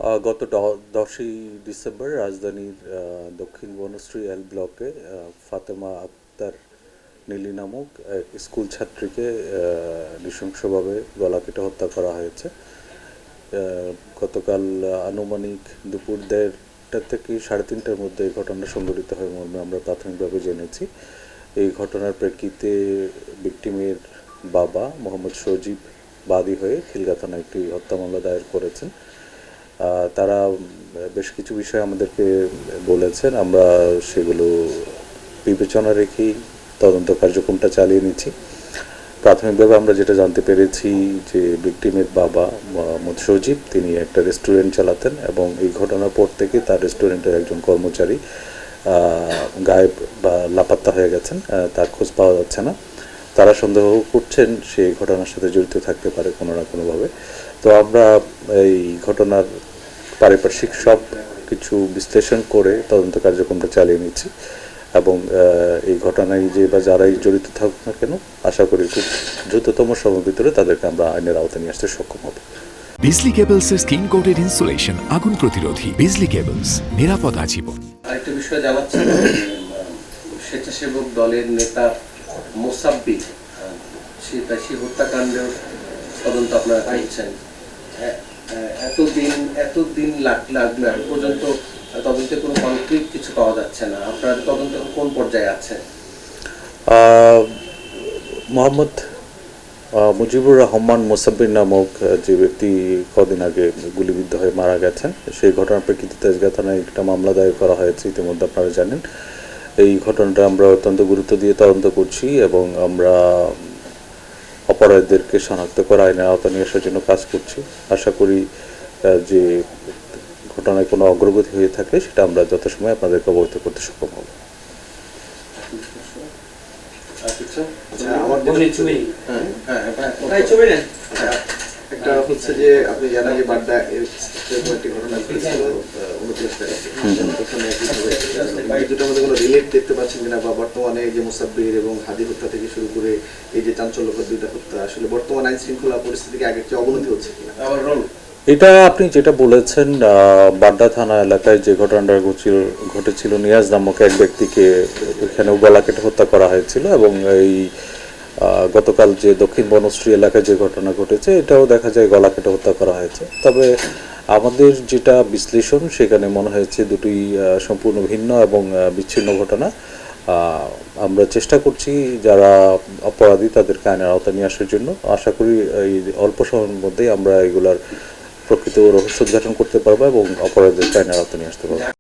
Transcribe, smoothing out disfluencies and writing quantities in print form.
গত 10ই ডিসেম্বর রাজধানীর দক্ষিণ বনশ্রী এল ব্লকে ফাতেমা আক্তার নীলি নামক এক স্কুল ছাত্রীকে নৃশংসভাবে গলা কেটে হত্যা করা হয়েছে। গতকাল আনুমানিক দুপুর 1:30 থেকে 3:30টার মধ্যে এই ঘটনা সংঘটিত হয় মর্মে আমরা প্রাথমিকভাবে জেনেছি। এই ঘটনার প্রেক্ষিতে ভিকটিমের বাবা মোহাম্মদ সজীব বাদী হয়ে খিলগাঁও থানায় একটি হত্যা মামলা দায়ের করেছেন। তারা বেশ কিছু বিষয় আমাদেরকে বলেছেন, আমরা সেগুলো বিবেচনা রেখেই তদন্ত কার্যক্রমটা চালিয়ে নিচ্ছি। প্রাথমিকভাবে আমরা যেটা জানতে পেরেছি যে ভিকটিমের বাবা মোহাম্মদ সজীব তিনি একটা রেস্টুরেন্ট চালাতেন এবং এই ঘটনার পর থেকে তার রেস্টুরেন্টের একজন কর্মচারী গায়েব বা লাপাত্তা হয়ে গেছেন, তার খোঁজ পাওয়া যাচ্ছে না। তারা সন্দেহ করছেন সে এই ঘটনার সাথে জড়িত থাকতে পারে কোনো না কোনোভাবে। তো আমরা এই ঘটনার পারিপার্শ্বিক সব কিছু বিশ্লেষণ করে তদন্ত কার্যক্রমটা চালিয়ে নিচ্ছি এবং এই ঘটনায় যে বা যারাই জড়িত থাকুক না কেন আশা করি খুব দ্রুততম সময়ের ভিতরে তাদেরকে আমরা আইনের আওতায় নিয়ে আসতে সক্ষম হব। বিজলি কেবলসের স্কিন কোটেড ইনসুলেশন আগুন প্রতিরোধী। বিজলি কেবলস, নিরাপদ আজীবন। আরেকটা বিষয় জানাচ্ছি, স্বেচ্ছাসেবক দলের নেতা মোসাব্বির সে হত্যাকাণ্ডের তদন্ত আপনারা চাইছেন। এতদিন লাগলো এখন পর্যন্ত তদন্তে কোনো কনক্রিট কিছু পাওয়া যাচ্ছে না। আপনার তদন্ত কোন পর্যায়ে আছে? মোহাম্মদ মুজিবুর রহমান মোসাব্বির নামক যে ব্যক্তি কদিন আগে গুলিবিদ্ধ হয়ে মারা গেছেন, সেই ঘটনার প্রেক্ষিতে তেজগাঁ থানায় একটা মামলা দায়ের করা হয়েছে, ইতিমধ্যে আপনারা জানেন। এই ঘটনাটা আমরা অত্যন্ত গুরুত্ব দিয়ে তদন্ত করছি এবং আমরা অপরাধীদেরকে শনাক্ত করে আইনের আওতায় নিয়ে আসার জন্য কাজ করছি। আশা করি যে ঘটনায় কোনো অগ্রগতি হয়ে থাকে সেটা আমরা যথাসময়ে আপনাদেরকে অবহিত করতে সক্ষম হব। একটা হচ্ছে যে আপনি জানেন যে বাড্ডা একটি ঘটনা ঘটেছিল 29 তারিখে, দুটোর মধ্যে কোনো রিলেট দেখতে পাচ্ছেন কিনা, বা বর্তমানে যে মুসাব্বির এবং হাদি হত্যা থেকে শুরু করে এই যে চাঞ্চল্যকর দুইটা হত্যা, আসলে বর্তমান আইন শৃঙ্খলা পরিস্থিতিকে আগের চেয়ে অবনতি হচ্ছে কিনা? এটা আপনি যেটা বলেছেন, বাড্ডা থানা এলাকায় যে ঘটনাটা ঘটেছিল, নিয়াজ নামক এক ব্যক্তিকে এখানে গলা কেটে হত্যা করা হয়েছিল এবং এই গতকাল যে দক্ষিণ বনশ্রী এলাকায় যে ঘটনা ঘটেছে এটাও দেখা যায় গলা কেটে হত্যা করা হয়েছে। তবে আমাদের যেটা বিশ্লেষণ সেখানে মনে হয়েছে দুটি সম্পূর্ণ ভিন্ন এবং বিচ্ছিন্ন ঘটনা। আমরা চেষ্টা করছি যারা অপরাধী তাদেরকে আইনের আওতায় নিয়ে আসার জন্য। আশা করি এই অল্প সময়ের মধ্যেই আমরা এগুলার প্রকৃত রহস্য উদ্ঘাটন করতে পারবো এবং অপরাধীদেরকে আইনের আওতায় নিয়ে আসতে পারবো।